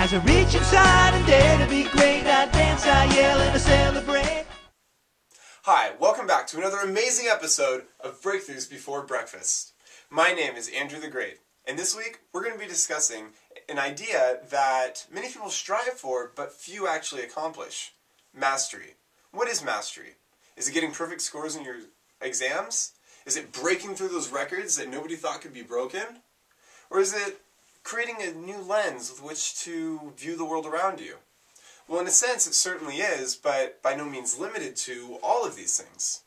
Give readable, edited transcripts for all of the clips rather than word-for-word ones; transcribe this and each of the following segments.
As I reach inside and dare to be great, I dance, I yell, and I celebrate. Hi, welcome back to another amazing episode of Breakthroughs Before Breakfast. My name is Andrew the Great, and this week we're going to be discussing an idea that many people strive for, but few actually accomplish. Mastery. What is mastery? Is it getting perfect scores in your exams? Is it breaking through those records that nobody thought could be broken? Or is it creating a new lens with which to view the world around you? Well, in a sense, it certainly is, but by no means limited to all of these things.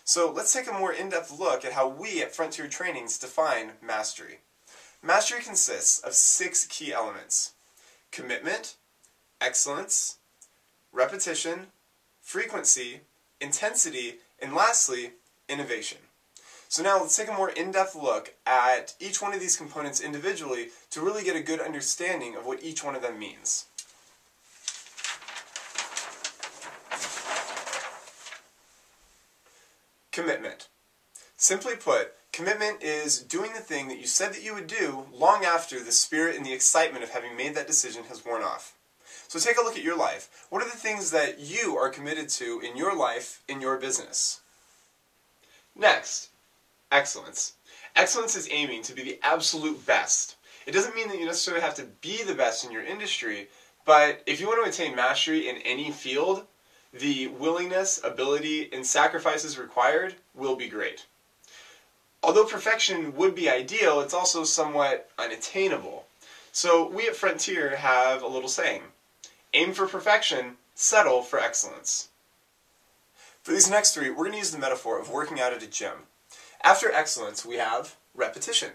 So let's take a more in-depth look at how we at Frontier Trainings define mastery. Mastery consists of 6 key elements: commitment, excellence, repetition, frequency, intensity, and lastly, innovation. So now let's take a more in-depth look at each one of these components individually to really get a good understanding of what each one of them means. Commitment. Simply put, commitment is doing the thing that you said that you would do long after the spirit and the excitement of having made that decision has worn off. So take a look at your life. What are the things that you are committed to in your life, in your business? Next, excellence. Excellence is aiming to be the absolute best. It doesn't mean that you necessarily have to be the best in your industry, but if you want to attain mastery in any field, the willingness, ability, and sacrifices required will be great. Although perfection would be ideal, it's also somewhat unattainable. So we at Frontier have a little saying: aim for perfection, settle for excellence. For these next 3, we're going to use the metaphor of working out at a gym. After excellence, we have repetition.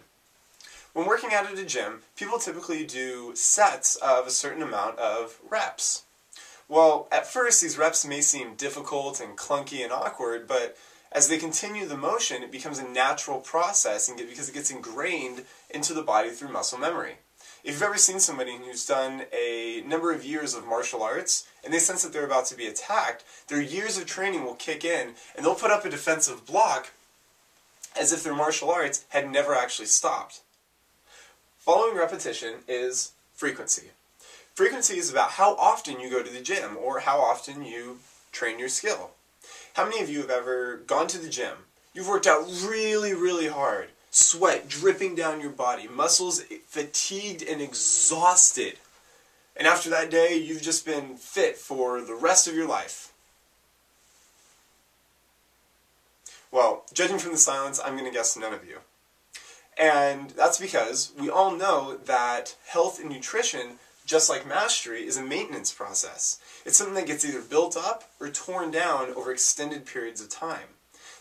When working out at a gym, people typically do sets of a certain amount of reps. Well, at first these reps may seem difficult and clunky and awkward, but as they continue the motion, it becomes a natural process because it gets ingrained into the body through muscle memory. If you've ever seen somebody who's done a number of years of martial arts and they sense that they're about to be attacked, their years of training will kick in and they'll put up a defensive block as if their martial arts had never actually stopped. Following repetition is frequency. Frequency is about how often you go to the gym or how often you train your skill. How many of you have ever gone to the gym? You've worked out really, really hard. Sweat dripping down your body, muscles fatigued and exhausted. And after that day, you've just been fit for the rest of your life. Well, judging from the silence, I'm going to guess none of you. And that's because we all know that health and nutrition, just like mastery, is a maintenance process. It's something that gets either built up or torn down over extended periods of time.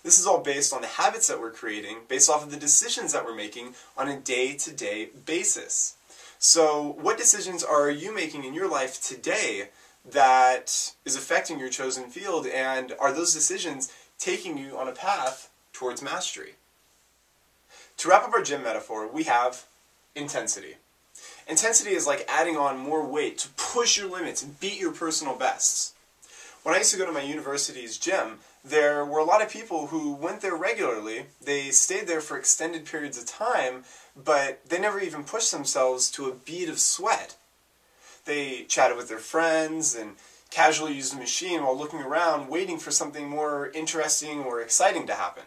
This is all based on the habits that we're creating, based off of the decisions that we're making on a day-to-day basis. So what decisions are you making in your life today that is affecting your chosen field, and are those decisions taking you on a path towards mastery? To wrap up our gym metaphor, we have intensity. Intensity is like adding on more weight to push your limits and beat your personal bests. When I used to go to my university's gym, there were a lot of people who went there regularly. They stayed there for extended periods of time, but they never even pushed themselves to a bead of sweat. They chatted with their friends and casually used the machine while looking around, waiting for something more interesting or exciting to happen.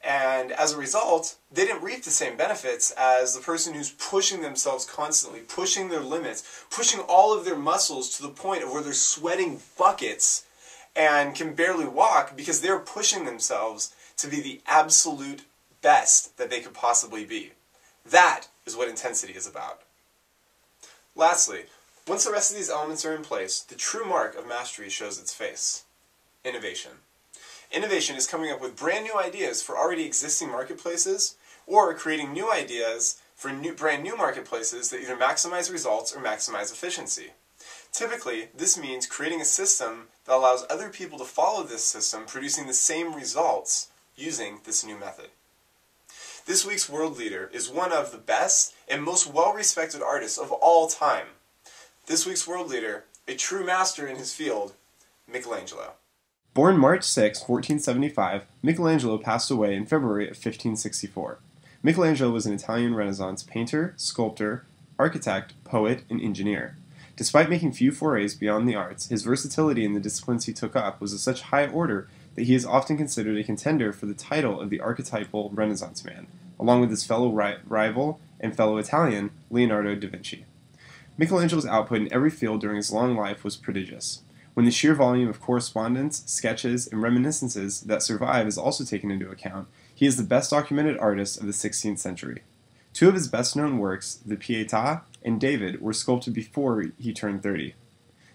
And as a result, they didn't reap the same benefits as the person who's pushing themselves constantly, pushing their limits, pushing all of their muscles to the point of where they're sweating buckets and can barely walk because they're pushing themselves to be the absolute best that they could possibly be. That is what intensity is about. Lastly, once the rest of these elements are in place, the true mark of mastery shows its face: innovation. Innovation is coming up with brand new ideas for already existing marketplaces, or creating new ideas for brand new marketplaces that either maximize results or maximize efficiency. Typically, this means creating a system that allows other people to follow this system, producing the same results using this new method. This week's world leader is one of the best and most well-respected artists of all time. This week's world leader, a true master in his field, Michelangelo. Born March 6, 1475, Michelangelo passed away in February of 1564. Michelangelo was an Italian Renaissance painter, sculptor, architect, poet, and engineer. Despite making few forays beyond the arts, his versatility in the disciplines he took up was of such high order that he is often considered a contender for the title of the archetypal Renaissance man, along with his fellow rival and fellow Italian, Leonardo da Vinci. Michelangelo's output in every field during his long life was prodigious. When the sheer volume of correspondence, sketches, and reminiscences that survive is also taken into account, he is the best documented artist of the 16th century. Two of his best-known works, the Pietà and David, were sculpted before he turned 30.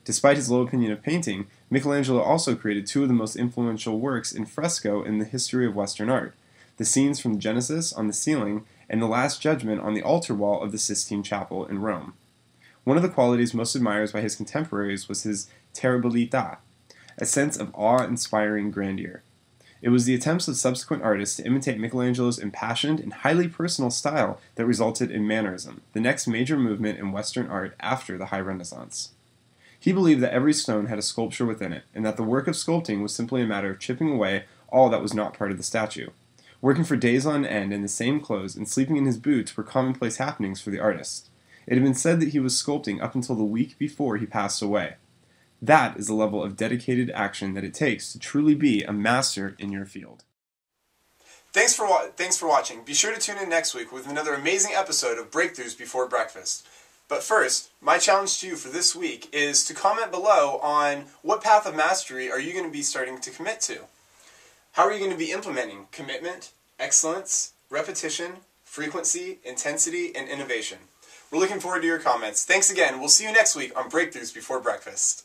Despite his low opinion of painting, Michelangelo also created two of the most influential works in fresco in the history of Western art, the scenes from Genesis on the ceiling and the Last Judgment on the altar wall of the Sistine Chapel in Rome. One of the qualities most admired by his contemporaries was his terribilità, a sense of awe-inspiring grandeur. It was the attempts of subsequent artists to imitate Michelangelo's impassioned and highly personal style that resulted in Mannerism, the next major movement in Western art after the High Renaissance. He believed that every stone had a sculpture within it, and that the work of sculpting was simply a matter of chipping away all that was not part of the statue. Working for days on end in the same clothes and sleeping in his boots were commonplace happenings for the artist. It had been said that he was sculpting up until the week before he passed away. That is the level of dedicated action that it takes to truly be a master in your field. Thanks for watching. Be sure to tune in next week with another amazing episode of Breakthroughs Before Breakfast. But first, my challenge to you for this week is to comment below on what path of mastery are you going to be starting to commit to. How are you going to be implementing commitment, excellence, repetition, frequency, intensity, and innovation? We're looking forward to your comments. Thanks again. We'll see you next week on Breakthroughs Before Breakfast.